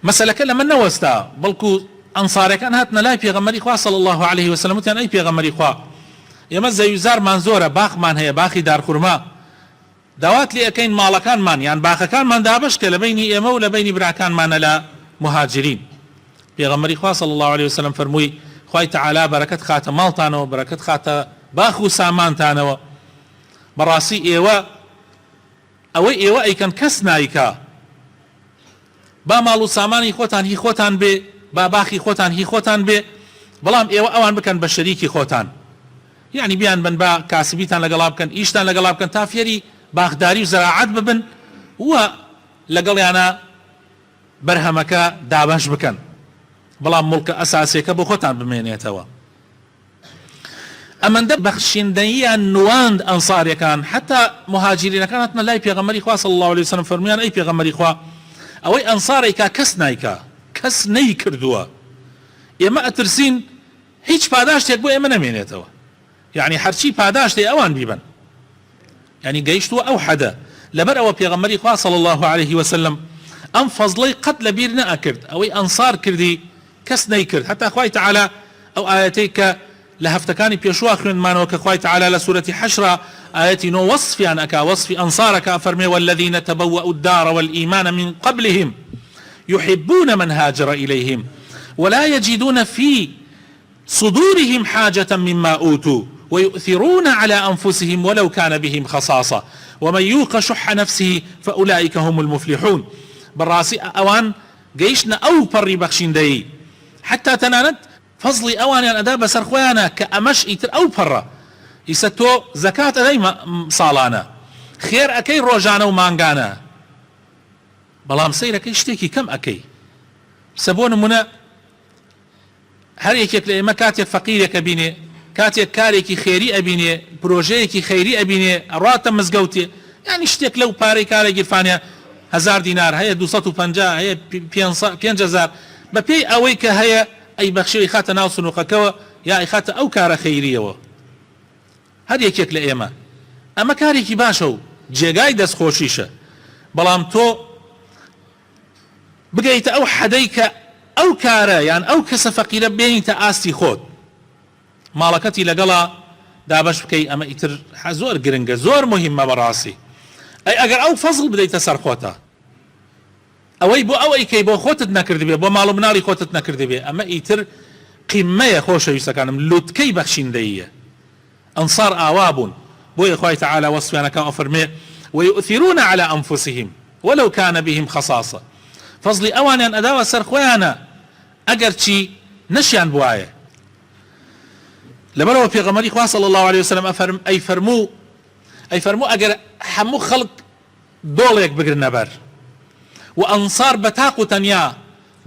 مەسەلەکە لە من نەوەستا، بەڵکو ئەنسارەکان هاتنە لای پێغەمبەری خوا صلی الله عليه وسلم وتیان ئەی پێغەمبەری خوا ئێمە زەویزارمان زۆرە، باخمان هەیە، باخی دارخورما، داوات لێ ئەەکەین ماڵەکانمان یان باخەکانمان دابشکە لە بینی ئێمە و لە بینی براکانمانە لە مهاجرین. پێغەمبەری خوا صلی الله عليه وسلم فەرمووی خوای تەعالا بەرەکەت خاتە ماڵتانەوە، بەرەکەت خاتە باخ و سامانتانەوە. بەڕاستی ئەوەی ئێوە ئەیکەن کەس نایکا، با ماڵ و سامانی خۆتان هی خۆتان بێ، با باخی خۆتان هی خۆتان بێ، بەڵام ئێوە ئەوان بکەن بە شەریکی خۆتان، یعنی بیان بن با کاسبیتان لەگەڵا بکەن، ئیشتان لەگەڵا بکەن تا فێری باخداری و زەراعەت ببن وە لەگەڵیانە بەرهەمەکە دابەش بکەن، بەڵام مڵکە ئەساسیەکە بۆ خۆتان بمێنێتەوە. ئەمەندە بەخشیندەییان نواند ئەنساریەکان، حتا مهاجرینەکان هاتنە لای پێغەمبەری خوا صلی الله عليه وسلم فەرمویان ئەی پێغەمبەری خوا ئەوەی ئەنسارێکا کەس نایکا، کەس نەیکردووە، ئێمە ئەترسین هیچ پاداشتێک بۆ ئێمە نەمێنێتەوە، یعنی هەرچی پاداشتێ ئەوان بیبن، یعنی گەیشتووە ئەو حەدە. لەبەر ئەوە پێغەمبەری خوا صلی الله عليه وسلم ئەم فەزڵەی قەت لەبیر نەئەکرد، ئەوەی ئەنسار کردی کەس نەیکرد. حتا خوای تەعالا ئەو ئاەتەی کە لە هەفتەکانی پێشوا خوێنمانەوە کە خوای تەعالا لە سوورەتی حەشرا ئاەتی 9 وەصفیان ئەکا، وەصفی ئەنسارەکە فەرمێ والذین تبوأوا الدار والإيمان من قبلهم يحبون من هاجر إليهم ولا يجدون في صدورهم حاجة مما أوتوا ويؤثرون على أنفسهم ولو كان بهم خصاصة ومن يوق شح نفسه فأولئك هم المفلحون. بالراسي أوان قيشنا أو بري بخشندي حتى تنانت فضلي أوان يعني أدا بسر خويانا كأمش إتر أو برا يستو زكاة أدي صالانا خير أكي روجانا ومانقانا بلام سير أكي اشتكي كم أكي سبون منا هر یەکێک لە ئێمە کاتێک فەقیرێکە بینێ، کاتێک کارێکی خێری ئەبینێ، پرۆژەیەکی خەیری ئەبینێ، ئەڕاتە مزگەوتێ، یعنی شتێک لەو پارەی کارێک گیرفانە 1000 دینار هەیە، 250 هەیە، 5000 بە پێی ئەوەی کە هەیە ئەی بەخشی خاتە ناو سنووقەکەەوە یا ئەی خاتە ئەو کارە خەیریەوە. هەر یەکێک لە ئێمە ئەمە کارێکی باشە و جێگای دەستخۆشیشە، بەڵام تۆ بگەیتە ئەو حەدەی کە ئەو کارە یان ئەو کەسە فەقیرە بێنیتە ئاستی خۆت، ماڵەکەتی لەگەڵا دابش بکەی، ئەمە ئیتر زۆر گرنگە، زۆر مهمە بەڕاستی. ئەی ئەگەر ئەو فەزڵ بدەیتە سەر خۆتە، ئەوەی بۆ ئەوەی کەی بۆ خۆتت نەکردبێ، بۆ ماڵ و مناڵی خۆتت نەکردبێ، ئەمە ئیتر قیممەیە خۆشەویستەکانم، لوتکەی بەخشیندەییە. ئەنسار ئاوا بوون، بۆیە خوای تەعالا وەصفیانەکە ئەفەرمێ ويؤثرون على أنفسهم ولو كان بهم خصاصة. فضلی ئەوانیان ئەداوە سەر خۆیانە ئەگەر چی نەشیان بوایە. لەبەرەوە پێغەمبەری خوا صلی الله عليه وسلم ئەی فەرموو ئەگەر هەموو خەڵک دۆڵێک بگرنە بەر و ئەنسار بە تاق و تەنیا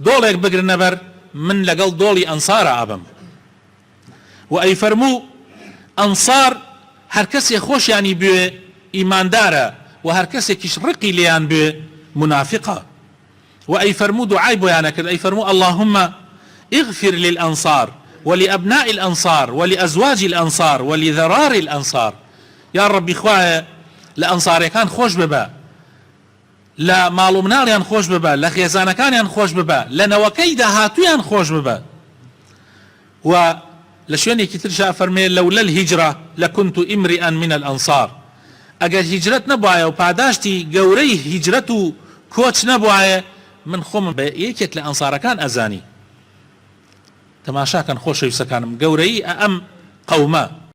دۆڵێک بگرنە بەر، من لەگەڵ دۆڵی ئەنسارە ئابم. و ئەی فەرموو ئەنسار هەر کەسێک خۆشیانی بوێ ئیماندارە و هەر کەسێکیش ڕقی لێیان بوێ منافقە. وأي فرمو دعاء بيانك أي فرمو اللهم اغفر للأنصار ولأبناء الأنصار ولأزواج الأنصار ولذرار الأنصار. يا ربي خواه لأنصار كان خوش ببا، لا مالو مناليان خوش ببا، لا خيزان كان خوش ببا، لنوكيد هاتويان خوش ببا. ولشواني كترشا فرمي لولا الهجرة لكنت امرئا من الأنصار. اگر هجرت نبوايا وبعداشتي قوري هجرتو كوتش نبوايا من خۆم بە یەکێک لە ئەنسارەکان ئەزانی. تەماشاکەن خۆشەویستەکانم، گەورەی ئەم قەومە